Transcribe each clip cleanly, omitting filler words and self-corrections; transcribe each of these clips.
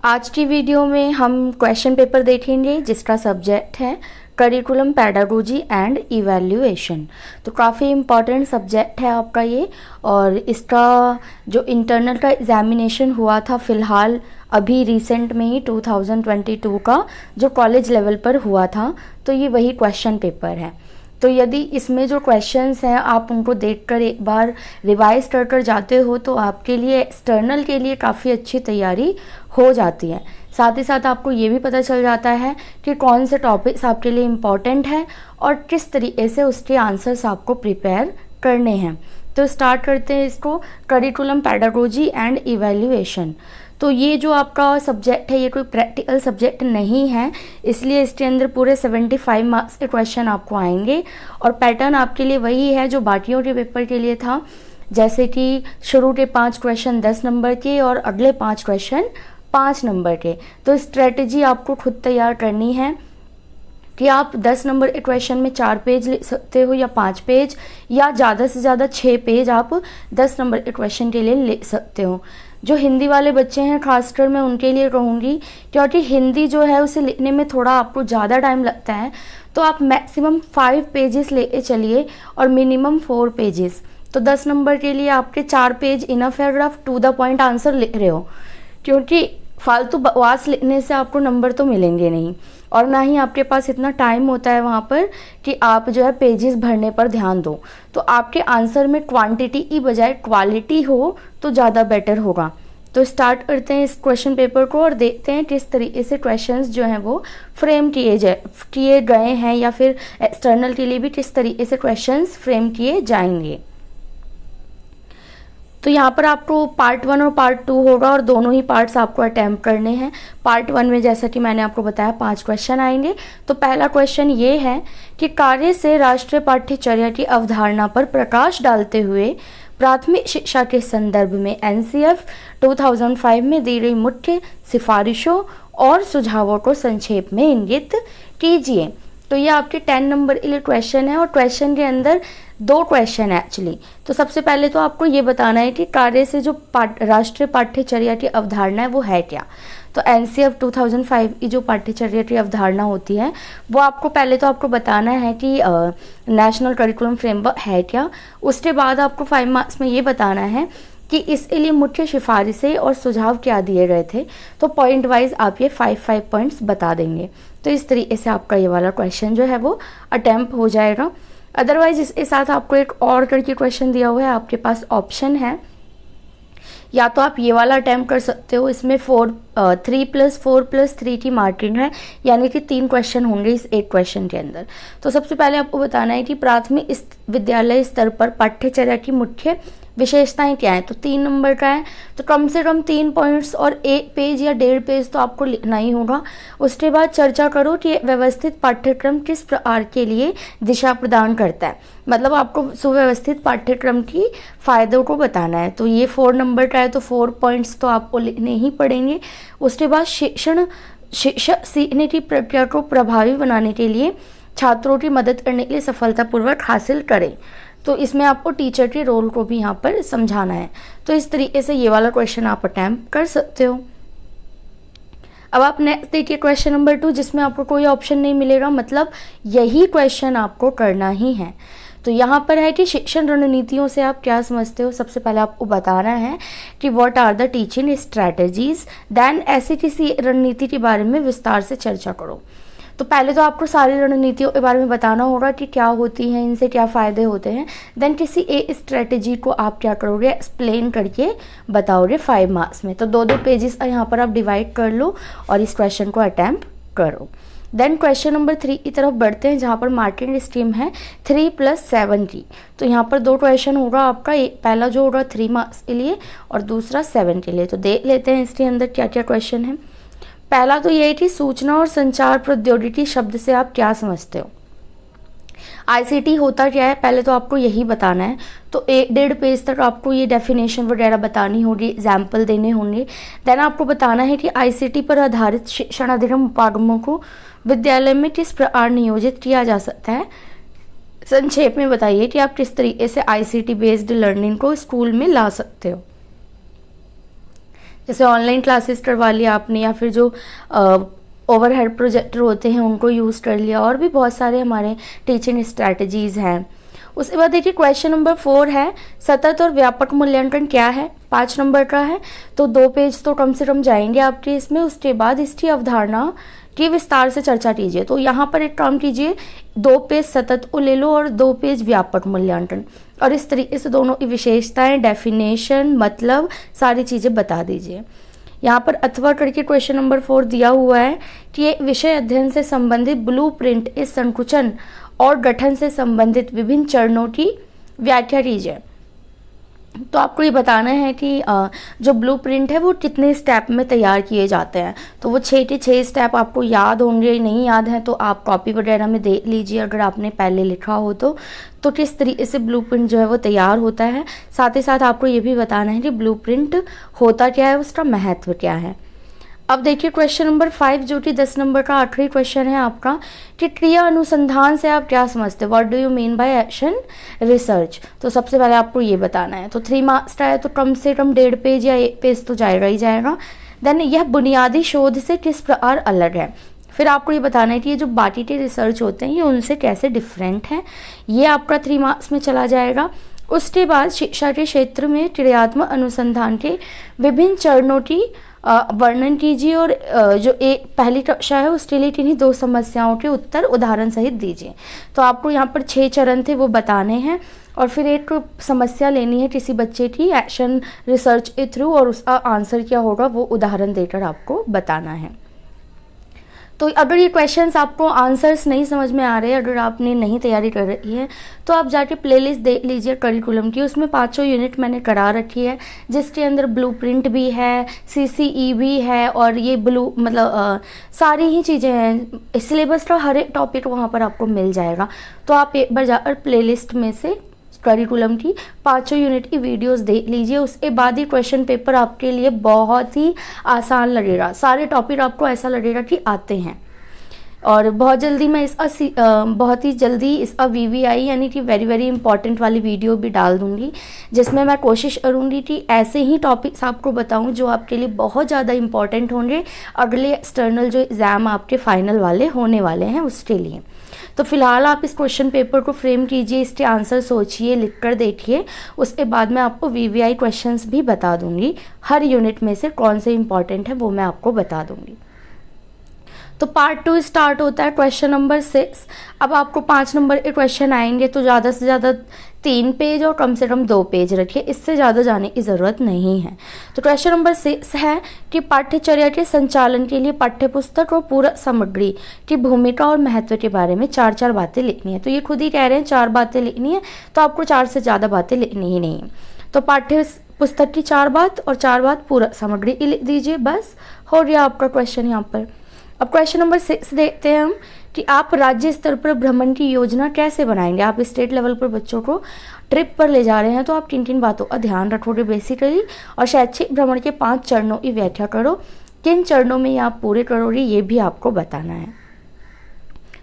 आज की वीडियो में हम क्वेश्चन पेपर देखेंगे जिसका सब्जेक्ट है करिकुलम पेडागोजी एंड इवैल्यूएशन। तो काफ़ी इम्पॉर्टेंट सब्जेक्ट है आपका ये, और इसका जो इंटरनल का एग्जामिनेशन हुआ था फ़िलहाल अभी रिसेंट में ही 2022 का जो कॉलेज लेवल पर हुआ था, तो ये वही क्वेश्चन पेपर है। तो यदि इसमें जो क्वेश्चंस हैं आप उनको देखकर एक बार रिवाइज कर कर जाते हो तो आपके लिए एक्सटर्नल के लिए काफ़ी अच्छी तैयारी हो जाती है। साथ ही साथ आपको ये भी पता चल जाता है कि कौन से टॉपिक्स आपके लिए इम्पॉर्टेंट हैं और किस तरीके से उसके आंसर्स आपको प्रिपेयर करने हैं। तो स्टार्ट करते हैं इसको, करिकुलम पेडागोजी एंड इवैल्यूएशन। तो ये जो आपका सब्जेक्ट है ये कोई प्रैक्टिकल सब्जेक्ट नहीं है, इसलिए इसके अंदर पूरे 75 मार्क्स के क्वेश्चन आपको आएंगे और पैटर्न आपके लिए वही है जो बाकियों के पेपर के लिए था, जैसे कि शुरू के 5 क्वेश्चन 10 नंबर के और अगले 5 क्वेश्चन 5 नंबर के। तो स्ट्रेटजी आपको खुद तैयार करनी है कि आप 10 नंबर के क्वेश्चन में 4 पेज लिख सकते हो या 5 पेज, या ज़्यादा से ज़्यादा 6 पेज आप 10 नंबर के क्वेश्चन के लिए लिख सकते हो। जो हिंदी वाले बच्चे हैं खासकर मैं उनके लिए कहूँगी, क्योंकि हिंदी जो है उसे लिखने में थोड़ा आपको ज़्यादा टाइम लगता है, तो आप मैक्सिमम 5 पेजेस लेके चलिए और मिनिमम 4 पेजेस। तो 10 नंबर के लिए आपके 4 पेज इनफ है अगर आप टू द पॉइंट आंसर लिख रहे हो, क्योंकि फालतू बकवास लिखने से आपको नंबर तो मिलेंगे नहीं और ना ही आपके पास इतना टाइम होता है वहाँ पर कि आप जो है पेजेस भरने पर ध्यान दो। तो आपके आंसर में क्वांटिटी की बजाय क्वालिटी हो तो ज़्यादा बेटर होगा। तो स्टार्ट करते हैं इस क्वेश्चन पेपर को और देखते हैं किस तरीके से क्वेश्चंस जो हैं वो फ्रेम किए गए हैं, या फिर एक्सटर्नल के लिए भी किस तरीके से क्वेश्चंस फ्रेम किए जाएंगे। तो यहाँ पर आपको पार्ट 1 और पार्ट 2 होगा और दोनों ही पार्ट्स आपको अटैम्प्ट करने हैं। पार्ट 1 में जैसा कि मैंने आपको बताया 5 क्वेश्चन आएंगे। तो पहला क्वेश्चन ये है कि कार्य से राष्ट्रीय पाठ्यचर्या की अवधारणा पर प्रकाश डालते हुए प्राथमिक शिक्षा के संदर्भ में एनसीएफ 2005 में दी गई मुख्य सिफारिशों और सुझावों को संक्षेप में इंगित कीजिए। तो ये आपके 10 नंबर के लिए क्वेश्चन है और क्वेश्चन के अंदर 2 क्वेश्चन है एक्चुअली। तो सबसे पहले तो आपको ये बताना है कि कार्य से जो राष्ट्रीय पाठ्यचर्या की अवधारणा है वो है क्या। तो एनसीएफ 2005 की जो पाठ्यचर्या की अवधारणा होती है वो आपको पहले तो आपको बताना है कि नेशनल करिकुलम फ्रेमवर्क है क्या। उसके बाद आपको 5 मार्क्स में ये बताना है कि इसके लिए मुख्य सिफारिशें और सुझाव क्या दिए गए थे। तो पॉइंट वाइज आप ये 5 पॉइंट्स बता देंगे। तो इस तरीके से आपका ये वाला क्वेश्चन जो है वो अटेम्प्ट हो जाएगा। अदरवाइज इसके साथ आपको एक और करके क्वेश्चन दिया हुआ है, आपके पास ऑप्शन है, या तो आप ये वाला अटेम्प्ट कर सकते हो। इसमें 3+4+3 की मार्किंग है, यानी कि 3 क्वेश्चन होंगे इस एक क्वेश्चन के अंदर। तो सबसे पहले आपको बताना है कि प्राथमिक विद्यालय स्तर पर पाठ्यचर्या की मुख्य विशेषताएं क्या हैं। तो 3 नंबर का है, तो कम से कम 3 पॉइंट्स और 1 पेज या 1.5 पेज तो आपको लिखना ही होगा। उसके बाद चर्चा करो कि व्यवस्थित पाठ्यक्रम किस प्रकार के लिए दिशा प्रदान करता है, मतलब आपको सुव्यवस्थित पाठ्यक्रम की फायदों को बताना है। तो ये 4 नंबर का है, तो 4 पॉइंट्स तो आपको लिखने ही पड़ेंगे। उसके बाद शिक्षक सीखने की प्रक्रिया को प्रभावी बनाने के लिए छात्रों की मदद करने के लिए सफलतापूर्वक हासिल करें। तो इसमें आपको टीचर के रोल को भी यहाँ पर समझाना है। तो इस तरीके से ये वाला क्वेश्चन आप अटेम्प्ट कर सकते हो। अब आप नेक्स्ट देखिए क्वेश्चन नंबर 2, जिसमें आपको कोई ऑप्शन नहीं मिलेगा, मतलब यही क्वेश्चन आपको करना ही है। तो यहाँ पर है कि शिक्षण रणनीतियों से आप क्या समझते हो। सबसे पहले आपको बताना है कि what are the teaching strategies, then ऐसी किसी रणनीति के बारे में विस्तार से चर्चा करो। तो पहले तो आपको सारी रणनीतियों के बारे में बताना होगा कि क्या होती हैं, इनसे क्या फ़ायदे होते हैं। देन किसी एक स्ट्रेटजी को आप क्या करोगे, एक्सप्लेन करके बताओगे 5 मार्क्स में। तो 2-2 पेजेस यहाँ पर आप डिवाइड कर लो और इस क्वेश्चन को अटैम्प्ट करो। देन क्वेश्चन नंबर 3 की तरफ बढ़ते हैं, जहाँ पर मार्किंग स्कीम है 3+7 की। तो यहाँ पर 2 क्वेश्चन होगा आपका, एक पहला जो होगा 3 मार्क्स के लिए और दूसरा 7 के लिए। तो देख लेते हैं इसके अंदर क्या क्या क्वेश्चन है। पहला तो ये है कि सूचना और संचार प्रौद्योगिकी शब्द से आप क्या समझते हो। आईसीटी होता क्या है पहले तो आपको यही बताना है। तो 1-1.5 पेज तक आपको ये डेफिनेशन वगैरह बतानी होगी, एग्जाम्पल देने होंगे। देन आपको बताना है कि आईसीटी पर आधारित शिक्षण अधिगम उपागमों को विद्यालय में किस प्रकार नियोजित किया जा सकता है। संक्षेप में बताइए कि आप किस तरीके से आईसीटी बेस्ड लर्निंग को स्कूल में ला सकते हो। जैसे ऑनलाइन क्लासेस करवा लिया आपने, या फिर जो ओवरहेड प्रोजेक्टर होते हैं उनको यूज़ कर लिया, और भी बहुत सारे हमारे टीचिंग स्ट्रैटेजीज़ हैं। उसके बाद देखिए क्वेश्चन नंबर 4 है, सतत और व्यापक मूल्यांकन क्या है। 5 नंबर का है, तो 2 पेज तो कम से कम जाएंगे आपके इसमें। उसके बाद इसकी अवधारणा की विस्तार से चर्चा कीजिए। तो यहाँ पर एक काम कीजिए, 2 पेज सतत को ले लो और 2 पेज व्यापक मूल्यांकन, और इस तरीके से दोनों की विशेषताएं, डेफिनेशन, मतलब सारी चीज़ें बता दीजिए। यहाँ पर अथवा करके क्वेश्चन नंबर 4 दिया हुआ है कि ये विषय अध्ययन से संबंधित ब्लूप्रिंट इस संकुचन और गठन से संबंधित विभिन्न चरणों की व्याख्या कीजिए। तो आपको ये बताना है कि जो ब्लूप्रिंट है वो कितने स्टेप में तैयार किए जाते हैं। तो वो 6 के 6 स्टेप आपको याद होंगे, नहीं याद हैं तो आप कॉपी वगैरह में देख लीजिए अगर आपने पहले लिखा हो तो किस तरीके से ब्लूप्रिंट जो है वो तैयार होता है। साथ ही साथ आपको ये भी बताना है कि ब्लूप्रिंट होता क्या है, उसका महत्व क्या है। अब देखिए क्वेश्चन नंबर 5 जो कि 10 नंबर का आखिरी क्वेश्चन है आपका, कि क्रिया अनुसंधान से आप क्या समझते हो, what do you mean by action research. तो सबसे पहले आपको ये बताना है। तो 3 मार्क्स का है तो कम से कम 1.5 पेज या 1 पेज तो जाएगा ही जाएगा। देन यह बुनियादी शोध से किस प्रकार अलग है। फिर आपको ये बताना है कि ये जो बाकी के रिसर्च होते हैं ये उनसे कैसे डिफरेंट है, ये आपका 3 मार्क्स में चला जाएगा। उसके बाद शिक्षा के क्षेत्र में क्रियात्मक अनुसंधान के विभिन्न चरणों की वर्णन कीजिए, और जो एक पहली कक्षा है उसके लिए किन्हीं 2 समस्याओं के उत्तर उदाहरण सहित दीजिए। तो आपको यहाँ पर 6 चरण थे वो बताने हैं, और फिर एक समस्या लेनी है किसी बच्चे की एक्शन रिसर्च के थ्रू, और उसका आंसर क्या होगा वो उदाहरण देकर आपको बताना है। तो अगर ये क्वेश्चंस आपको आंसर्स नहीं समझ में आ रहे, अगर आपने नहीं तैयारी कर रही है तो आप जाके प्लेलिस्ट देख लीजिए करिकुलम की, उसमें 5 यूनिट मैंने करा रखी है जिसके अंदर ब्लूप्रिंट भी है, CCE भी है, और ये सारी ही चीज़ें हैं। सिलेबस का हर एक टॉपिक वहाँ पर आपको मिल जाएगा। तो आप एक बार जाकर प्लेलिस्ट में से करिकुलम की 5 यूनिट की वीडियोस देख लीजिए। उसके बाद ही क्वेश्चन पेपर आपके लिए बहुत ही आसान लगेगा। सारे टॉपिक आपको ऐसा लगेगा कि आते हैं, और बहुत जल्दी मैं बहुत ही जल्दी इसका VVI यानी कि वेरी वेरी इंपॉर्टेंट वाली वीडियो भी डाल दूंगी, जिसमें मैं कोशिश करूंगी कि ऐसे ही टॉपिक्स आपको बताऊं जो आपके लिए बहुत ज़्यादा इंपॉर्टेंट होंगे अगले एक्सटर्नल जो एग्ज़ाम आपके फाइनल वाले होने वाले हैं उसके लिए। तो फिलहाल आप इस क्वेश्चन पेपर को फ्रेम कीजिए, इसके आंसर सोचिए, लिख कर देखिए। उसके बाद मैं आपको VVI क्वेश्चंस भी बता दूंगी, हर यूनिट में से कौन से इंपॉर्टेंट है वो मैं आपको बता दूंगी। तो पार्ट 2 स्टार्ट होता है क्वेश्चन नंबर 6। अब आपको 5 नंबर के क्वेश्चन आएंगे तो ज़्यादा से ज़्यादा 3 पेज और कम से कम 2 पेज रखिए, इससे ज़्यादा जाने की ज़रूरत नहीं है। तो क्वेश्चन नंबर 6 है कि पाठ्यचर्या के संचालन के लिए पाठ्यपुस्तक और पूरक सामग्री की भूमिका और महत्व के बारे में 4 बातें लिखनी है। तो ये खुद ही कह रहे हैं 4 बातें लिखनी है, तो आपको 4 से ज़्यादा बातें लिखनी ही नहीं है। तो पाठ्य पुस्तक की 4 बात और 4 बात पूरक सामग्री की लिख दीजिए, बस हो गया आपका क्वेश्चन यहाँ पर। अब क्वेश्चन नंबर 6 देखते हैं हम कि आप राज्य स्तर पर भ्रमण की योजना कैसे बनाएंगे। आप स्टेट लेवल पर बच्चों को ट्रिप पर ले जा रहे हैं तो आप किन बातों का ध्यान रखोगे बेसिकली, और शैक्षिक भ्रमण के 5 चरणों की व्याख्या करो, किन चरणों में ये आप पूरे करोगे ये भी आपको बताना है।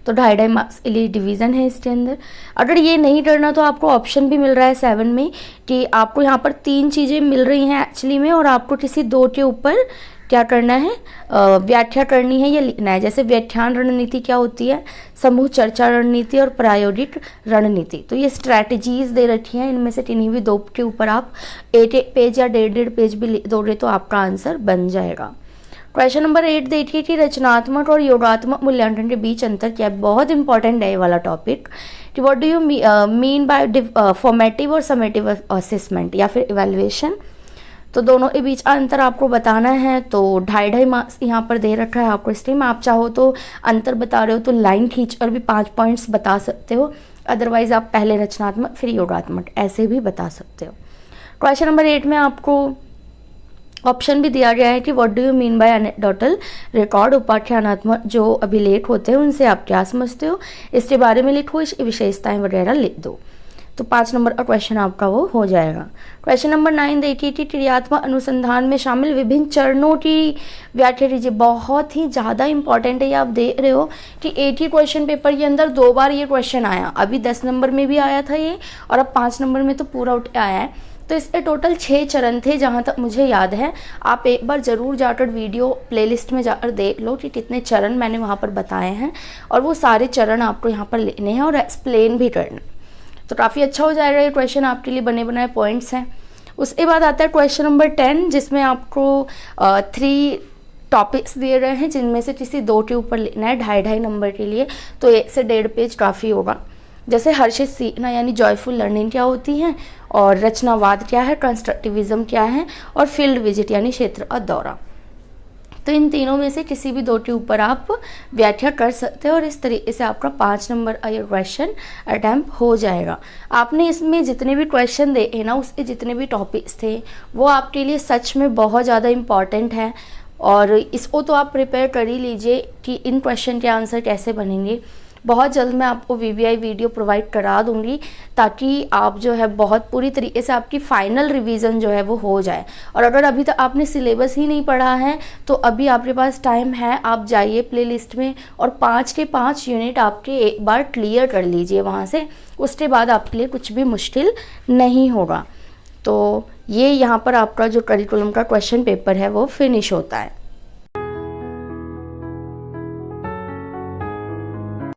तो 2.5 मार्क्स के लिए डिवीज़न है इसके अंदर। अगर ये नहीं करना तो आपको ऑप्शन भी मिल रहा है 7 में कि आपको यहाँ पर 3 चीज़ें मिल रही हैं एक्चुअली में, और आपको किसी 2 के ऊपर क्या करना है, व्याख्या करनी है या लिखना है। जैसे व्याख्यान रणनीति क्या होती है, समूह चर्चा रणनीति और प्रायोगिक रणनीति। तो ये स्ट्रैटेजीज दे रखी हैं, इनमें से किन्हीं भी 2 के ऊपर आप 1 पेज या 1.5 पेज भी लिख दोगे तो आपका आंसर बन जाएगा। क्वेश्चन नंबर 8 देखिए कि रचनात्मक और योगात्मक मूल्यांकन के बीच अंतर क्या है। बहुत इंपॉर्टेंट है ये वाला टॉपिक कि what do you mean bye formative और समेटिव असेसमेंट या फिर इवैल्यूएशन। तो दोनों के बीच अंतर आपको बताना है। तो 2.5 मार्क्स यहाँ पर दे रखा है आपको स्ट्रीम। आप चाहो तो अंतर बता रहे हो तो लाइन खींचकर भी 5 पॉइंट्स बता सकते हो, अदरवाइज आप पहले रचनात्मक फिर योगात्मक ऐसे भी बता सकते हो। क्वेश्चन नंबर 8 में आपको ऑप्शन भी दिया गया है कि what do you mean by anecdotal record. उपाख्यानात्मक जो अभिलेख होते हैं उनसे आप क्या समझते हो, इसके बारे में लिखो, इसकी विशेषताएं वगैरह लिख दो। तो 5 नंबर का क्वेश्चन आपका वो हो जाएगा। क्वेश्चन नंबर 9 देखिए कि क्रियात्मक अनुसंधान में शामिल विभिन्न चरणों की व्याख्या कीजिए। बहुत ही ज़्यादा इंपॉर्टेंट है, ये आप देख रहे हो कि एक ही क्वेश्चन पेपर के अंदर 2 बार ये क्वेश्चन आया। अभी 10 नंबर में भी आया था ये, और अब 5 नंबर में तो पूरा उठ आया है। तो इसके टोटल 6 चरण थे जहाँ तक मुझे याद है। आप एक बार ज़रूर जाकर वीडियो प्लेलिस्ट में जाकर देख लो कि कितने चरण मैंने वहाँ पर बताए हैं, और वो सारे चरण आपको यहाँ पर लेने हैं और एक्सप्लेन भी करना, तो काफ़ी अच्छा हो जाएगा। ये क्वेश्चन आपके लिए बने बनाए पॉइंट्स हैं। उसके बाद आता है क्वेश्चन नंबर 10, जिसमें आपको 3 टॉपिक्स दिए गए हैं, जिनमें से किसी 2 के ऊपर लिखना है 2.5 नंबर के लिए, तो 1 से 1.5 पेज काफ़ी होगा। जैसे हर्षित सीखना यानी जॉयफुल लर्निंग क्या होती है, और रचनावाद क्या है, कंस्ट्रक्टिविज्म क्या है, और फील्ड विजिट यानी क्षेत्र का दौरा। तो इन तीनों में से किसी भी 2 के ऊपर आप व्याख्या कर सकते हो, और इस तरीके से आपका 5 नंबर का ये क्वेश्चन अटैम्प्ट हो जाएगा। आपने इसमें जितने भी क्वेश्चन देखे ना, उसके जितने भी टॉपिक्स थे वो आपके लिए सच में बहुत ज़्यादा इम्पॉर्टेंट है, और इसको तो आप प्रिपेयर कर ही लीजिए कि इन क्वेश्चन के आंसर कैसे बनेंगे। बहुत जल्द मैं आपको वीवीआई वीडियो प्रोवाइड करा दूंगी, ताकि आप जो है बहुत पूरी तरीके से आपकी फाइनल रिवीजन जो है वो हो जाए। और अगर अभी तक आपने सिलेबस ही नहीं पढ़ा है तो अभी आपके पास टाइम है, आप जाइए प्लेलिस्ट में और 5 के 5 यूनिट आपके एक बार क्लियर कर लीजिए वहाँ से, उसके बाद आपके लिए कुछ भी मुश्किल नहीं होगा। तो ये यहाँ पर आपका जो करिकुलम का क्वेश्चन पेपर है वो फिनिश होता है।